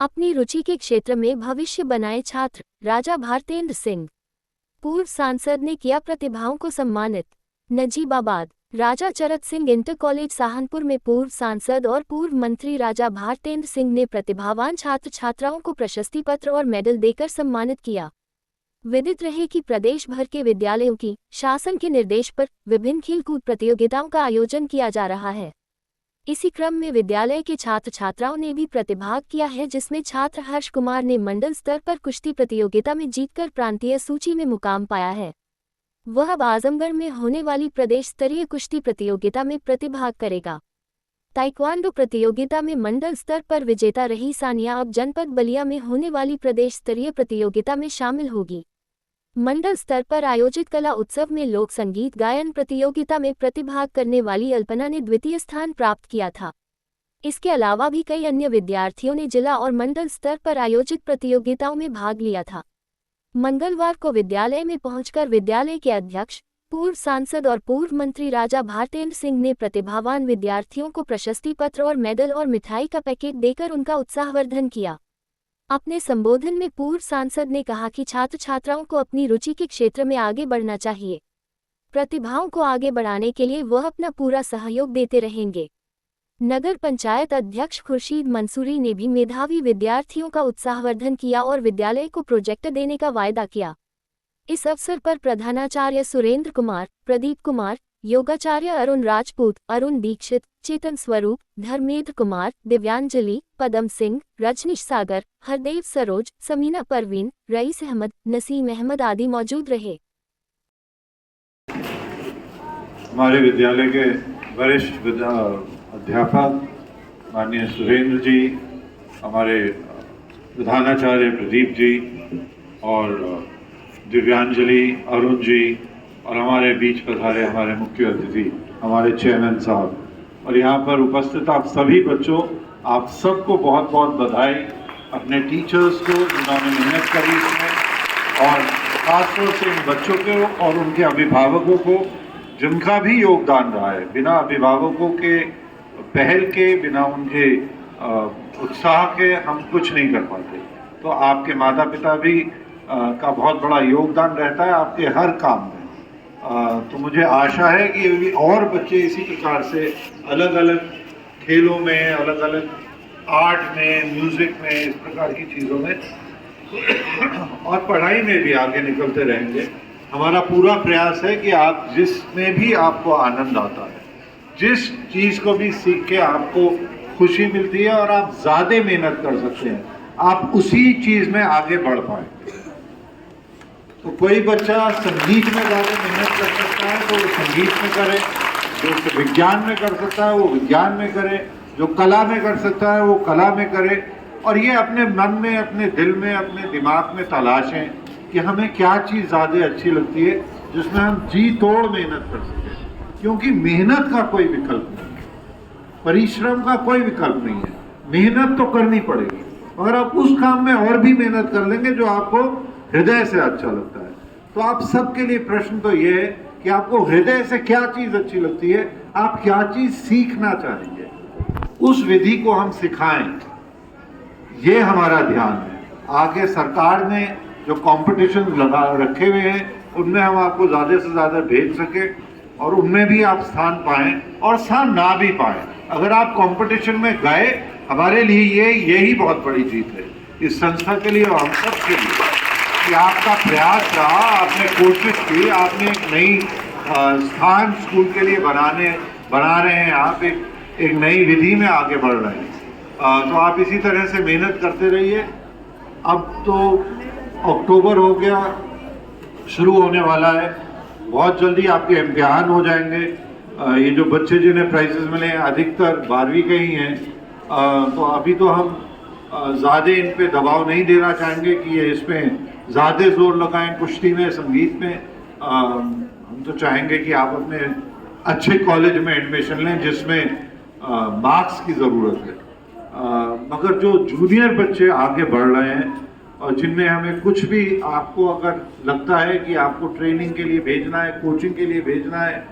अपनी रुचि के क्षेत्र में भविष्य बनाए छात्र राजा भारतेंद्र सिंह। पूर्व सांसद ने किया प्रतिभाओं को सम्मानित। नजीबाबाद। राजा चरत सिंह इंटर कॉलेज सहारनपुर में पूर्व सांसद और पूर्व मंत्री राजा भारतेंद्र सिंह ने प्रतिभावान छात्र छात्राओं को प्रशस्ति पत्र और मेडल देकर सम्मानित किया। विदित रहे कि प्रदेश भर के विद्यालयों की शासन के निर्देश पर विभिन्न खेलकूद प्रतियोगिताओं का आयोजन किया जा रहा है। इसी क्रम में विद्यालय के छात्र छात्राओं ने भी प्रतिभाग किया है, जिसमें छात्र हर्ष कुमार ने मंडल स्तर पर कुश्ती प्रतियोगिता में जीतकर प्रांतीय सूची में मुकाम पाया है। वह अब आजमगढ़ में होने वाली प्रदेश स्तरीय कुश्ती प्रतियोगिता में प्रतिभाग करेगा। ताइक्वांडो प्रतियोगिता में मंडल स्तर पर विजेता रही सानिया अब जनपद बलिया में होने वाली प्रदेश स्तरीय प्रतियोगिता में शामिल होगी। मंडल स्तर पर आयोजित कला उत्सव में लोक संगीत गायन प्रतियोगिता में प्रतिभाग करने वाली अल्पना ने द्वितीय स्थान प्राप्त किया था। इसके अलावा भी कई अन्य विद्यार्थियों ने जिला और मंडल स्तर पर आयोजित प्रतियोगिताओं में भाग लिया था। मंगलवार को विद्यालय में पहुंचकर विद्यालय के अध्यक्ष, पूर्व सांसद और पूर्व मंत्री राजा भारतेंद्र सिंह ने प्रतिभावान विद्यार्थियों को प्रशस्ति पत्र और मेडल और मिठाई का पैकेट देकर उनका उत्साहवर्धन किया। अपने संबोधन में पूर्व सांसद ने कहा कि छात्र छात्राओं को अपनी रुचि के क्षेत्र में आगे बढ़ना चाहिए। प्रतिभाओं को आगे बढ़ाने के लिए वह अपना पूरा सहयोग देते रहेंगे। नगर पंचायत अध्यक्ष खुर्शीद मंसूरी ने भी मेधावी विद्यार्थियों का उत्साहवर्धन किया और विद्यालय को प्रोजेक्टर देने का वायदा किया। इस अवसर पर प्रधानाचार्य सुरेंद्र कुमार, प्रदीप कुमार, योगाचार्य अरुण राजपूत, अरुण दीक्षित, चेतन स्वरूप, धर्मेंद्र कुमार, दिव्यांजलि, पदम सिंह, रजनीश सागर, हरदेव सरोज, समीना परवीन, रईस अहमद, नसीम अहमद आदि मौजूद रहे। हमारे विद्यालय के वरिष्ठ अध्यापक माननीय सुरेंद्र जी, हमारे प्रधानाचार्य प्रदीप जी और दिव्यांजलि, अरुण जी और हमारे बीच पधारे हमारे मुख्य अतिथि हमारे चेयरमैन साहब और यहाँ पर उपस्थित आप सभी बच्चों, आप सबको बहुत बहुत बधाई। अपने टीचर्स को जिन्होंने मेहनत करी इसमें और खासतौर से इन बच्चों को और उनके अभिभावकों को जिनका भी योगदान रहा है। बिना अभिभावकों के पहल के, बिना उनके उत्साह के हम कुछ नहीं कर पाते। तो आपके माता पिता भी का बहुत बड़ा योगदान रहता है आपके हर काम में। तो मुझे आशा है कि और बच्चे इसी प्रकार से अलग अलग खेलों में, अलग अलग आर्ट में, म्यूज़िक में, इस प्रकार की चीज़ों में और पढ़ाई में भी आगे निकलते रहेंगे। हमारा पूरा प्रयास है कि आप जिसमें भी आपको आनंद आता है, जिस चीज़ को भी सीख के आपको खुशी मिलती है और आप ज़्यादा मेहनत कर सकते हैं, आप उसी चीज़ में आगे बढ़ पाएंगे। तो कोई बच्चा संगीत में ज़्यादा मेहनत कर सकता है तो वो संगीत में करे, जो विज्ञान में कर सकता है वो विज्ञान में करे, जो कला में कर सकता है वो कला में करे और ये अपने मन में, अपने दिल में, अपने दिमाग में तलाशें कि हमें क्या चीज़ ज़्यादा अच्छी लगती है जिसमें हम जी तोड़ मेहनत कर सकें। क्योंकि मेहनत का कोई विकल्प नहीं है, परिश्रम का कोई विकल्प नहीं है। मेहनत तो करनी पड़ेगी, अगर आप उस काम में और भी मेहनत कर लेंगे जो आपको हृदय से अच्छा लगता है। तो आप सबके लिए प्रश्न तो ये है कि आपको हृदय से क्या चीज़ अच्छी लगती है, आप क्या चीज़ सीखना चाहेंगे, उस विधि को हम सिखाएं, ये हमारा ध्यान है। आगे सरकार ने जो कॉम्पिटिशन लगा रखे हुए हैं उनमें हम आपको ज़्यादा से ज़्यादा भेज सके और उनमें भी आप स्थान पाएं और स्थान ना भी पाएं। अगर आप कंपटीशन में गए, हमारे लिए यही बहुत बड़ी जीत है, इस संस्था के लिए और हम सब के लिए कि आपका प्रयास रहा, आपने कोशिश की, आपने एक नई स्थान स्कूल के लिए बना रहे हैं, आप एक नई विधि में आगे बढ़ रहे हैं। तो आप इसी तरह से मेहनत करते रहिए। अब तो अक्टूबर हो गया, शुरू होने वाला है, बहुत जल्दी आपके इम्तिहान हो जाएंगे। ये जो बच्चे जिन्हें प्राइजेस मिले हैं अधिकतर 12वीं के ही हैं, तो अभी तो हम ज़्यादा इन पे दबाव नहीं देना चाहेंगे कि ये इसमें ज़्यादा जोर लगाएं कुश्ती में, संगीत में। हम तो चाहेंगे कि आप अपने अच्छे कॉलेज में एडमिशन लें जिसमें मार्क्स की ज़रूरत है। मगर जो जूनियर बच्चे आगे बढ़ रहे हैं और जिनमें हमें कुछ भी, आपको अगर लगता है कि आपको ट्रेनिंग के लिए भेजना है, कोचिंग के लिए भेजना है